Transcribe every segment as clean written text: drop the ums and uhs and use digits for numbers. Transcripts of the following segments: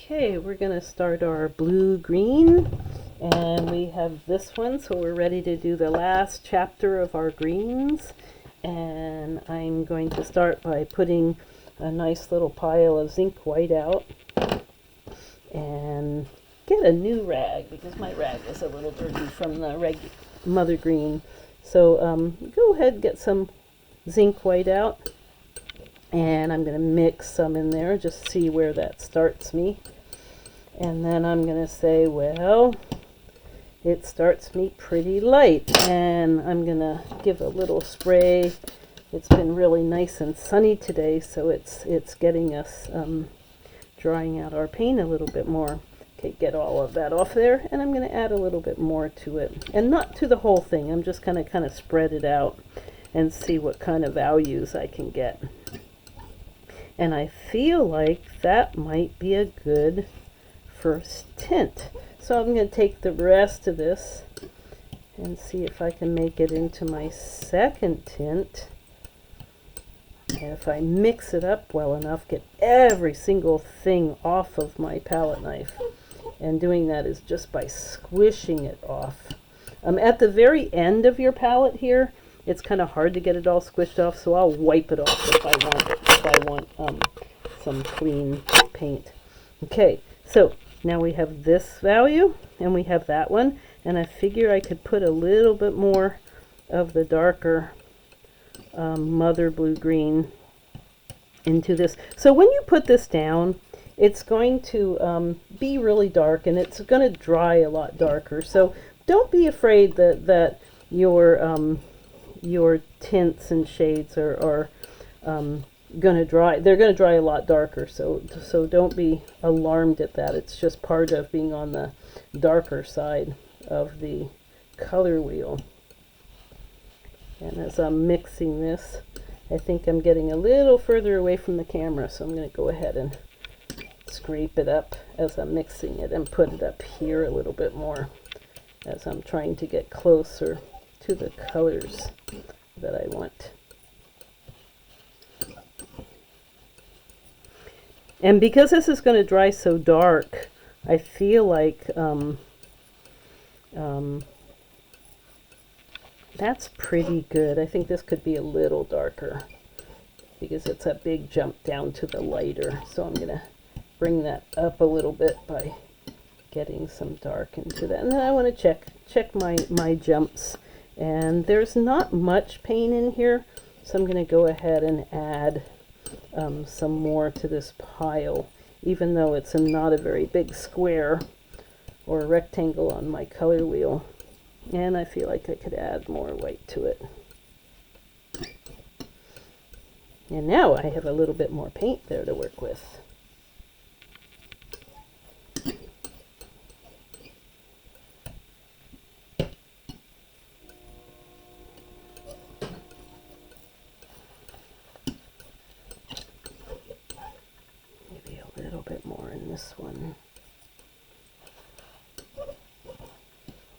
Okay, we're going to start our blue-green, and we have this one, so we're ready to do the last chapter of our greens. And I'm going to start by putting a nice little pile of zinc white out and get a new rag because my rag was a little dirty from the mother green. So go ahead and get some zinc white out. And I'm going to mix some in there, just see where that starts me. And then I'm going to say, well, it starts me pretty light. And I'm going to give a little spray. It's been really nice and sunny today, so it's getting us drying out our paint a little bit more. Okay, get all of that off there, and I'm going to add a little bit more to it. And not to the whole thing. I'm just going to kind of spread it out and see what kind of values I can get. And I feel like that might be a good first tint. So I'm going to take the rest of this and see if I can make it into my second tint. And if I mix it up well enough, get every single thing off of my palette knife. And doing that is just by squishing it off. At the very end of your palette here, it's kind of hard to get it all squished off, so I'll wipe it off if I want some clean paint. Okay, so now we have this value and we have that one, and I figure I could put a little bit more of the darker mother blue green into this. So when you put this down, it's going to be really dark and it's going to dry a lot darker. So don't be afraid that your tints and shades are going to dry. They're going to dry a lot darker, so don't be alarmed at that. It's just part of being on the darker side of the color wheel. And as I'm mixing this, I think I'm getting a little further away from the camera, so I'm going to go ahead and scrape it up as I'm mixing it and put it up here a little bit more as I'm trying to get closer to the colors that I want. And because this is going to dry so dark, I feel like that's pretty good. I think this could be a little darker because it's a big jump down to the lighter. So I'm going to bring that up a little bit by getting some dark into that. And then I want to check my jumps. And there's not much paint in here, so I'm going to go ahead and add some more to this pile, even though it's not a very big square or a rectangle on my color wheel. And I feel like I could add more white to it. And now I have a little bit more paint there to work with. This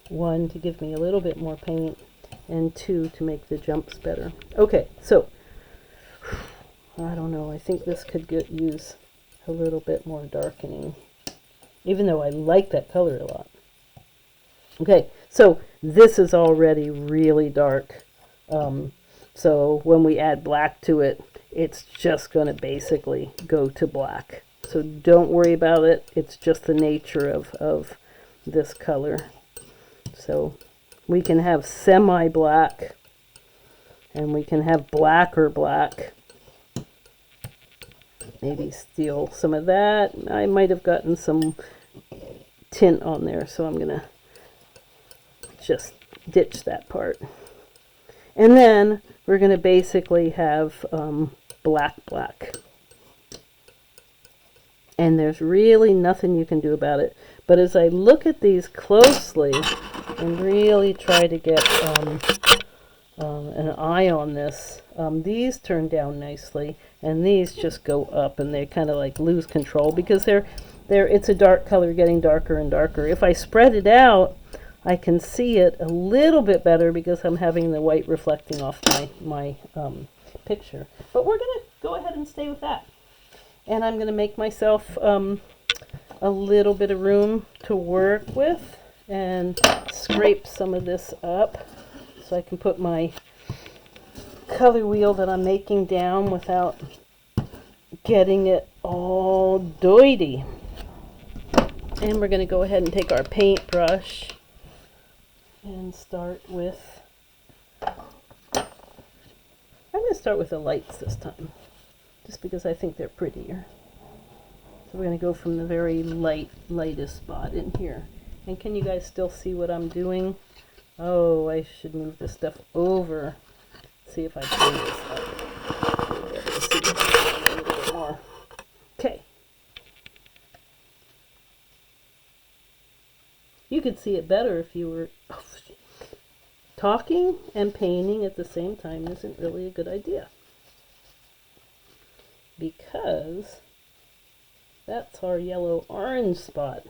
one to give me a little bit more paint, and 2 to make the jumps better. Okay, so I don't know, I think this could use a little bit more darkening, even though I like that color a lot. Okay, so this is already really dark, so when we add black to it, it's just going to basically go to black. So don't worry about it. It's just the nature of this color. So we can have semi-black, and we can have blacker black. Maybe steal some of that. I might have gotten some tint on there, so I'm going to just ditch that part. And then we're going to basically have black. And there's really nothing you can do about it. But as I look at these closely and really try to get an eye on this, these turn down nicely, and these just go up, and they kind of like lose control because it's a dark color getting darker and darker. If I spread it out, I can see it a little bit better because I'm having the white reflecting off my picture. But we're going to go ahead and stay with that. And I'm going to make myself a little bit of room to work with and scrape some of this up so I can put my color wheel that I'm making down without getting it all doity. And we're going to go ahead and take our paintbrush and start with, I'm going to start with the lights this time, just because I think they're prettier. So we're going to go from the very lightest spot in here. And can you guys still see what I'm doing? Oh, I should move this stuff over. See if I can do this up. You'll be able to see it a little bit more. Okay. You could see it better if you were talking and painting at the same time isn't really a good idea. Because that's our yellow-orange spot.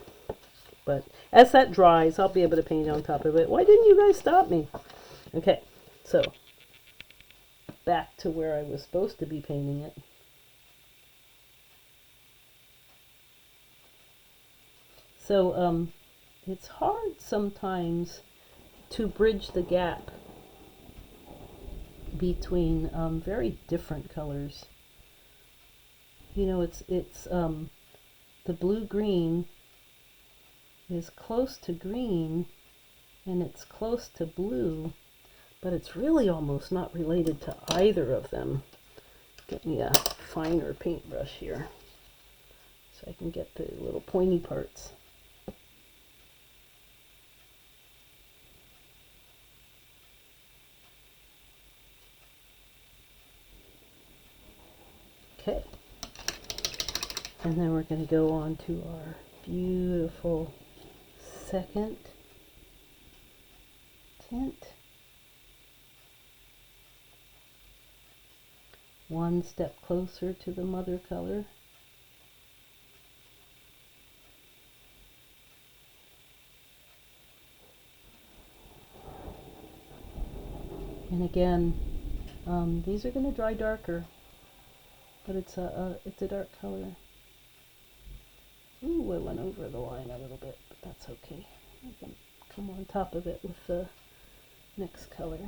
But as that dries, I'll be able to paint on top of it. Why didn't you guys stop me? Okay, so back to where I was supposed to be painting it. So, it's hard sometimes to bridge the gap between very different colors. You know, it's the blue-green is close to green and it's close to blue, but it's really almost not related to either of them. Get me a finer paintbrush here so I can get the little pointy parts. Okay, and then we're going to go on to our beautiful second tint. One step closer to the mother color. And again, these are going to dry darker, but it's a dark color. Ooh, I went over the line a little bit, but that's okay. I can come on top of it with the next color.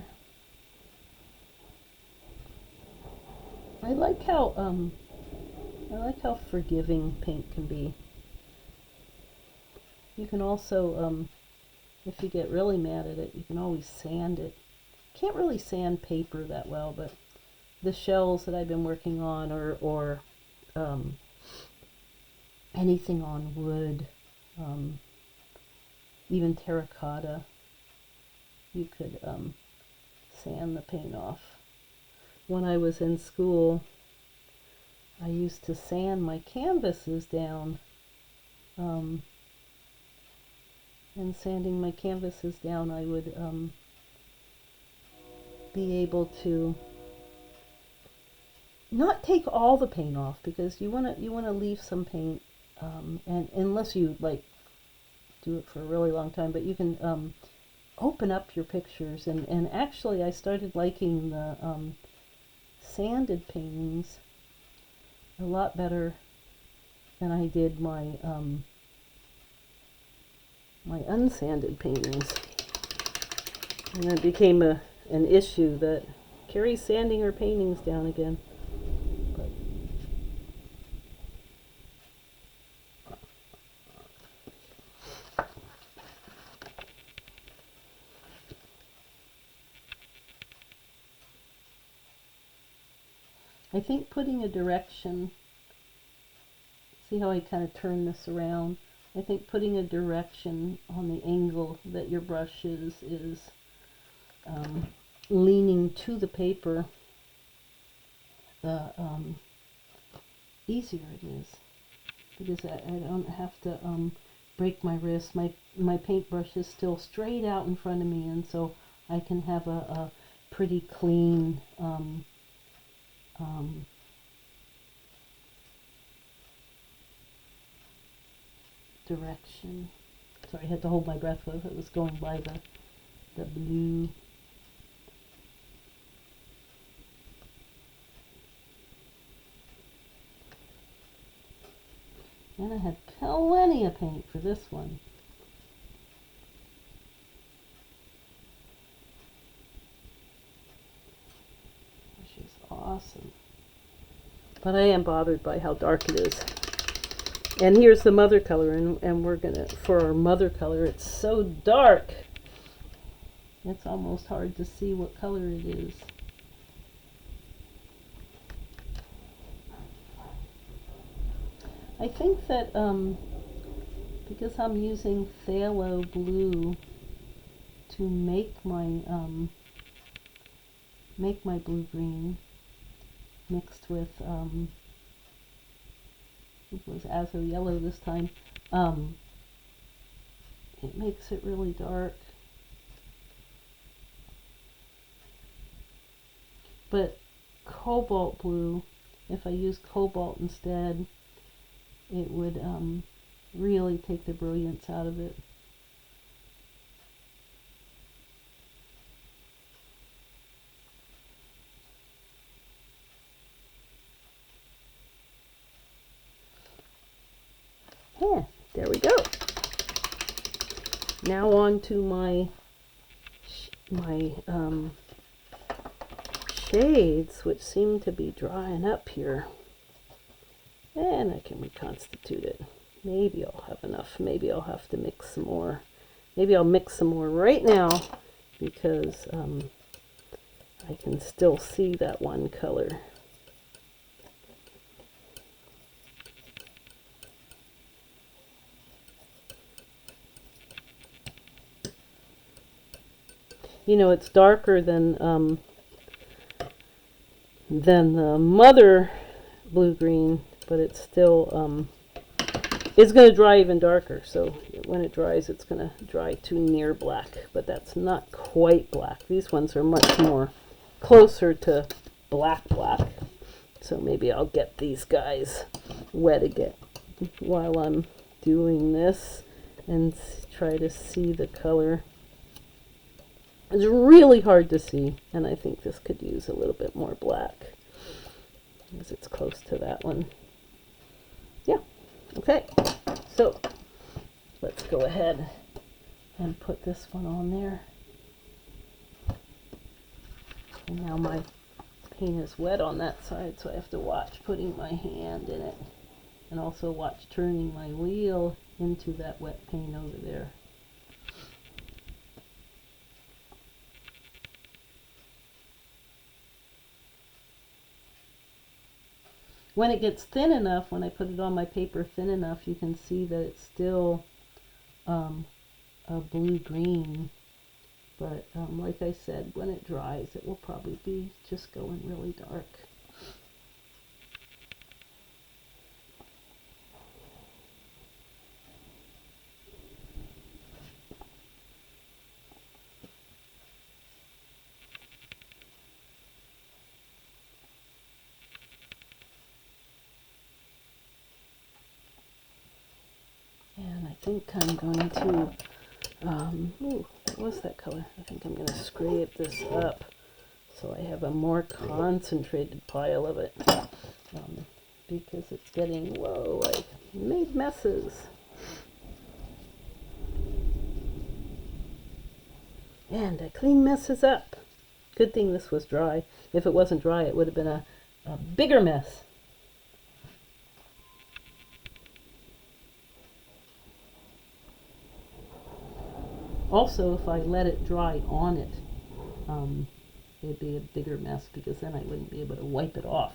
I like how forgiving paint can be. You can also, if you get really mad at it, you can always sand it. Can't really sand paper that well, but the shells that I've been working on, or anything on wood, even terracotta, you could sand the paint off. When I was in school, I used to sand my canvases down, and sanding my canvases down, I would be able to not take all the paint off, because you want to leave some paint, and unless you like do it for a really long time, but you can open up your pictures, and actually I started liking the sanded paintings a lot better than I did my my unsanded paintings. And it became an issue that Carrie's sanding her paintings down again. But I think putting a direction, see how I kind of turn this around? I think putting a direction on the angle that your brush is leaning to the paper, the easier it is, because I don't have to break my wrist. My paintbrush is still straight out in front of me, and so I can have a pretty clean direction. Sorry, I had to hold my breath while it was going by the blue. And I had plenty of paint for this one. Which is awesome. But I am bothered by how dark it is. And here's the mother color, and we're gonna, for our mother color, it's so dark. It's almost hard to see what color it is. I think that because I'm using phthalo blue to make my blue green mixed with it was azo yellow this time, it makes it really dark. But cobalt blue, if I use cobalt instead, it would really take the brilliance out of it. Yeah, there we go. Now on to my shades, which seem to be drying up here. And I can reconstitute it. Maybe I'll have enough. Maybe I'll have to mix some more. Maybe I'll mix some more right now because I can still see that one color. You know, it's darker than the mother blue-green, but it's still, it's going to dry even darker. So when it dries, it's going to dry to near black, but that's not quite black. These ones are much more closer to black. So maybe I'll get these guys wet again while I'm doing this and try to see the color. It's really hard to see, and I think this could use a little bit more black because it's close to that one. Yeah, okay, so let's go ahead and put this one on there. And now my paint is wet on that side, so I have to watch putting my hand in it and also watch turning my wheel into that wet paint over there. When it gets thin enough, when I put it on my paper thin enough, you can see that it's still a blue-green. But like I said, when it dries, it will probably be just going really dark. And I think I'm going to, ooh, what was that color? I think I'm going to scrape this up so I have a more concentrated pile of it. Because it's getting, whoa, I made messes. And I clean messes up. Good thing this was dry. If it wasn't dry, it would have been a bigger mess. Also, if I let it dry on it, it'd be a bigger mess because then I wouldn't be able to wipe it off.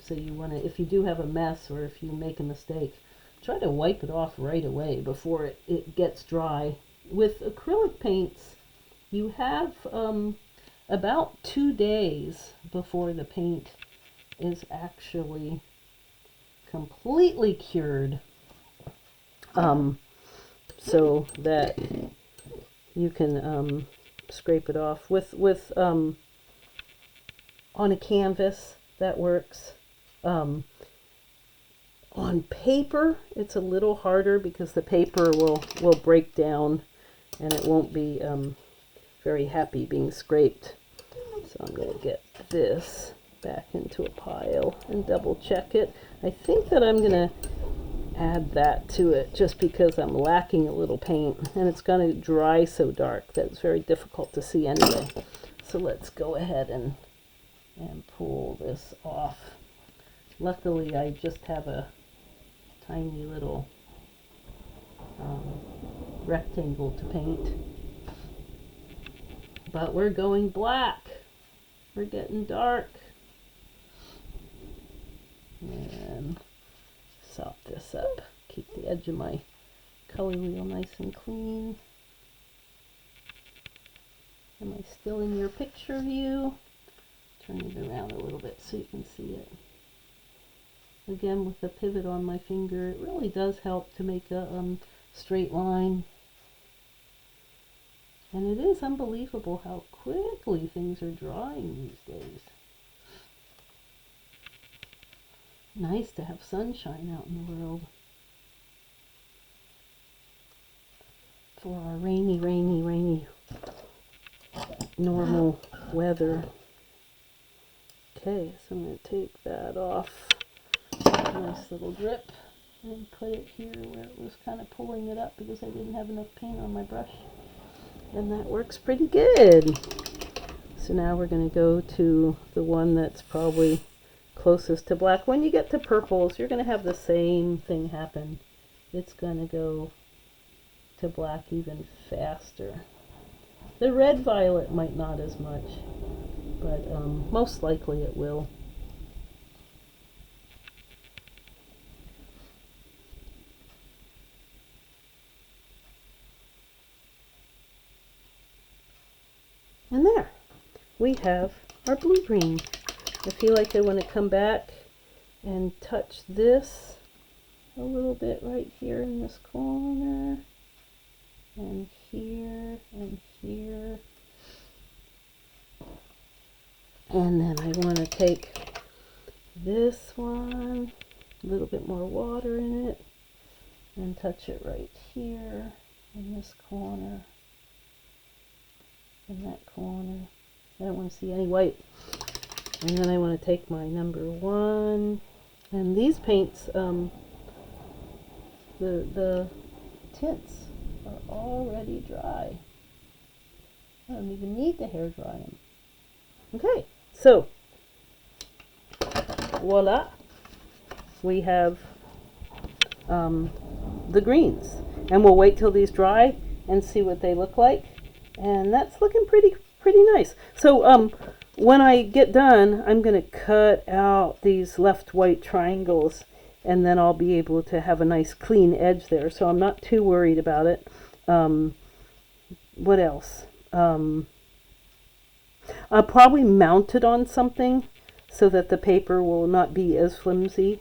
So you want to, if you do have a mess or if you make a mistake, try to wipe it off right away before it gets dry. With acrylic paints, you have about 2 days before the paint is actually completely cured, so that you can scrape it off with on a canvas. That works. On paper, it's a little harder because the paper will break down and it won't be very happy being scraped. So I'm going to get this back into a pile and double check it. I think that I'm going to add that to it just because I'm lacking a little paint, and it's going to dry so dark that it's very difficult to see anyway. So let's go ahead and pull this off. Luckily I just have a tiny little rectangle to paint, but we're going black. We're getting dark. And sop this up. Keep the edge of my color wheel nice and clean. Am I still in your picture view? Turn it around a little bit so you can see it. Again, with the pivot on my finger, it really does help to make a straight line. And it is unbelievable how quickly things are drying these days. Nice to have sunshine out in the world. For our rainy, rainy, rainy normal weather. Okay, so I'm going to take that off. Nice little drip. And put it here where it was kind of pulling it up because I didn't have enough paint on my brush. And that works pretty good. So now we're going to go to the one that's probably closest to black. When you get to purples, you're going to have the same thing happen. It's going to go to black even faster. The red violet might not as much, but most likely it will. And there, we have our blue-green. I feel like I want to come back and touch this a little bit right here in this corner, and here, and here. And then I want to take this one, a little bit more water in it, and touch it right here in this corner, in that corner. I don't want to see any white. And then I want to take my number 1, and these paints, the tints are already dry. I don't even need to hair dry them. Okay, so voila, we have the greens, and we'll wait till these dry and see what they look like. And that's looking pretty nice. So when I get done, I'm going to cut out these left white triangles, and then I'll be able to have a nice clean edge there. So I'm not too worried about it. What else? I'll probably mount it on something so that the paper will not be as flimsy.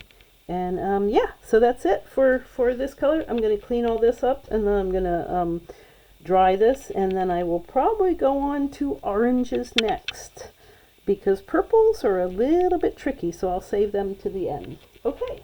And yeah, so that's it for this color. I'm going to clean all this up, and then I'm going to dry this, and then I will probably go on to oranges next, because purples are a little bit tricky, so I'll save them to the end. Okay.